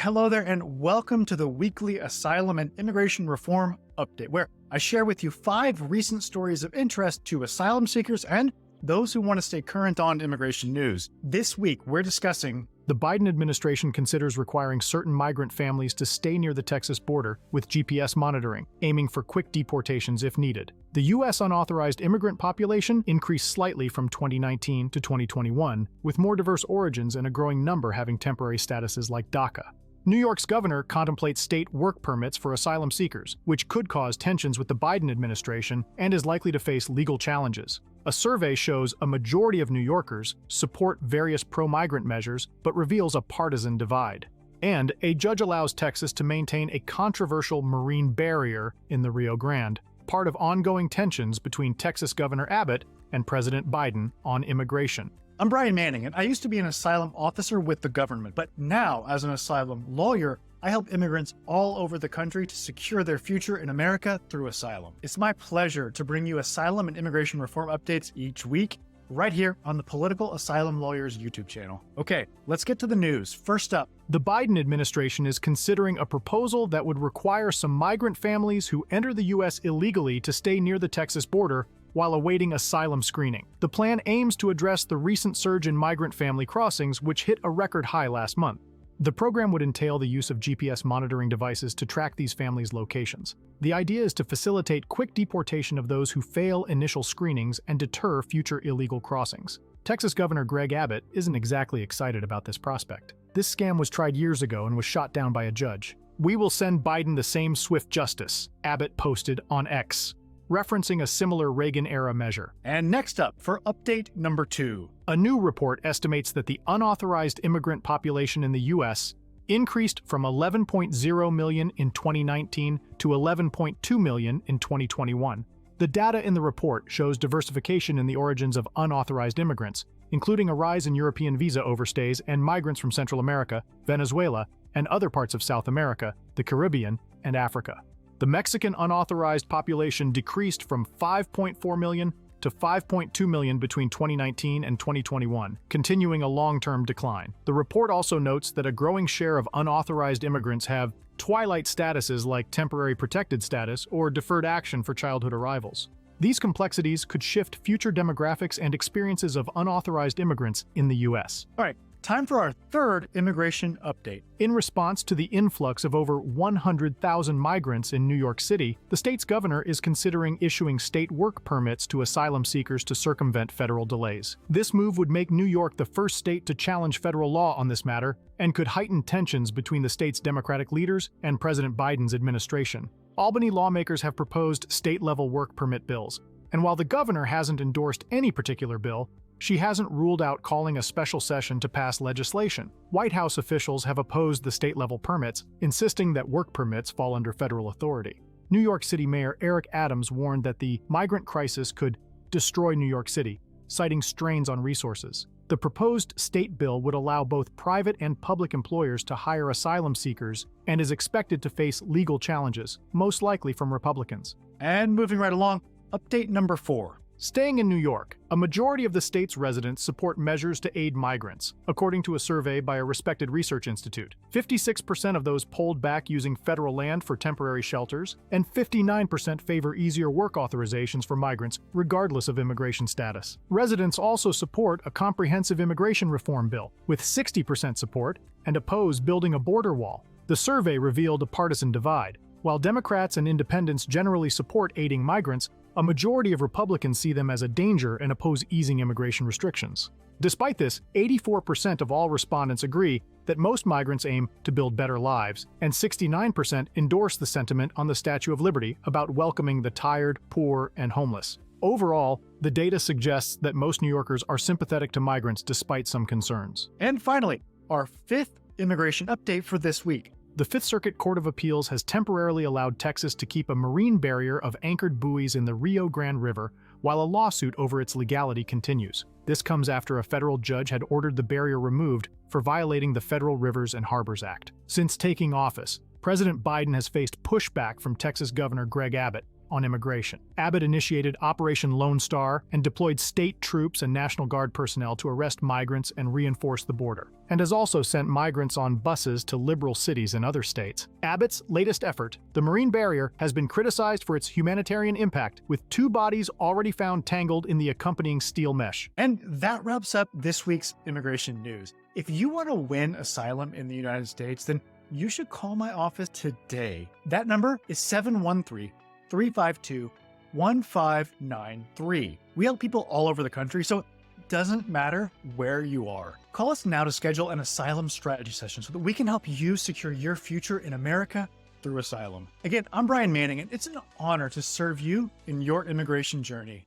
Hello there, and welcome to the weekly Asylum and Immigration Reform Update, where I share with you 5 recent stories of interest to asylum seekers and those who want to stay current on immigration news. This week, we're discussing the Biden administration considers requiring certain migrant families to stay near the Texas border with GPS monitoring, aiming for quick deportations if needed. The U.S. unauthorized immigrant population increased slightly from 2019 to 2021, with more diverse origins and a growing number having temporary statuses like DACA. New York's governor contemplates state work permits for asylum seekers, which could cause tensions with the Biden administration and is likely to face legal challenges. A survey shows a majority of New Yorkers support various pro-migrant measures, but reveals a partisan divide. And a judge allows Texas to maintain a controversial marine barrier in the Rio Grande, part of ongoing tensions between Texas Governor Abbott and President Biden on immigration. I'm Brian Manning, and I used to be an asylum officer with the government, but now, as an asylum lawyer, I help immigrants all over the country to secure their future in America through asylum. It's my pleasure to bring you asylum and immigration reform updates each week, right here on the Political Asylum Lawyers YouTube channel. Okay, let's get to the news. First up, the Biden administration is considering a proposal that would require some migrant families who enter the U.S. illegally to stay near the Texas border while awaiting asylum screening. The plan aims to address the recent surge in migrant family crossings, which hit a record high last month. The program would entail the use of GPS monitoring devices to track these families' locations. The idea is to facilitate quick deportation of those who fail initial screenings and deter future illegal crossings. Texas Governor Greg Abbott isn't exactly excited about this prospect. This scam was tried years ago and was shot down by a judge. "We will send Biden the same swift justice," Abbott posted on X, referencing a similar Reagan-era measure. And next up, for update number 2. A new report estimates that the unauthorized immigrant population in the U.S. increased from 11.0 million in 2019 to 11.2 million in 2021. The data in the report shows diversification in the origins of unauthorized immigrants, including a rise in European visa overstays and migrants from Central America, Venezuela, and other parts of South America, the Caribbean, and Africa. The Mexican unauthorized population decreased from 5.4 million to 5.2 million between 2019 and 2021, continuing a long-term decline. The report also notes that a growing share of unauthorized immigrants have twilight statuses like temporary protected status or deferred action for childhood arrivals. These complexities could shift future demographics and experiences of unauthorized immigrants in the U.S. All right, time for our third immigration update. In response to the influx of over 100,000 migrants in New York City, the state's governor is considering issuing state work permits to asylum seekers to circumvent federal delays. This move would make New York the first state to challenge federal law on this matter and could heighten tensions between the state's Democratic leaders and President Biden's administration. Albany lawmakers have proposed state-level work permit bills, and while the governor hasn't endorsed any particular bill, she hasn't ruled out calling a special session to pass legislation. White House officials have opposed the state-level permits, insisting that work permits fall under federal authority. New York City Mayor Eric Adams warned that the migrant crisis could destroy New York City, citing strains on resources. The proposed state bill would allow both private and public employers to hire asylum seekers and is expected to face legal challenges, most likely from Republicans. And moving right along, update number 4. Staying in New York, a majority of the state's residents support measures to aid migrants, according to a survey by a respected research institute. 56% of those polled back using federal land for temporary shelters, and 59% favor easier work authorizations for migrants, regardless of immigration status. Residents also support a comprehensive immigration reform bill, with 60% support, and oppose building a border wall. The survey revealed a partisan divide. While Democrats and independents generally support aiding migrants, a majority of Republicans see them as a danger and oppose easing immigration restrictions. Despite this, 84% of all respondents agree that most migrants aim to build better lives, and 69% endorse the sentiment on the Statue of Liberty about welcoming the tired, poor, and homeless. Overall, the data suggests that most New Yorkers are sympathetic to migrants despite some concerns. And finally, our 5th immigration update for this week. The Fifth Circuit Court of Appeals has temporarily allowed Texas to keep a marine barrier of anchored buoys in the Rio Grande River while a lawsuit over its legality continues. This comes after a federal judge had ordered the barrier removed for violating the Federal Rivers and Harbors Act. Since taking office, President Biden has faced pushback from Texas Governor Greg Abbott, on immigration. Abbott initiated Operation Lone Star and deployed state troops and National Guard personnel to arrest migrants and reinforce the border, and has also sent migrants on buses to liberal cities in other states. Abbott's latest effort, the Marine Barrier, has been criticized for its humanitarian impact, with 2 bodies already found tangled in the accompanying steel mesh. And that wraps up this week's immigration news. If you want to win asylum in the United States, then you should call my office today. That number is 713-352-1593. We help people all over the country, so it doesn't matter where you are. Call us now to schedule an asylum strategy session so that we can help you secure your future in America through asylum. Again, I'm Brian Manning, and it's an honor to serve you in your immigration journey.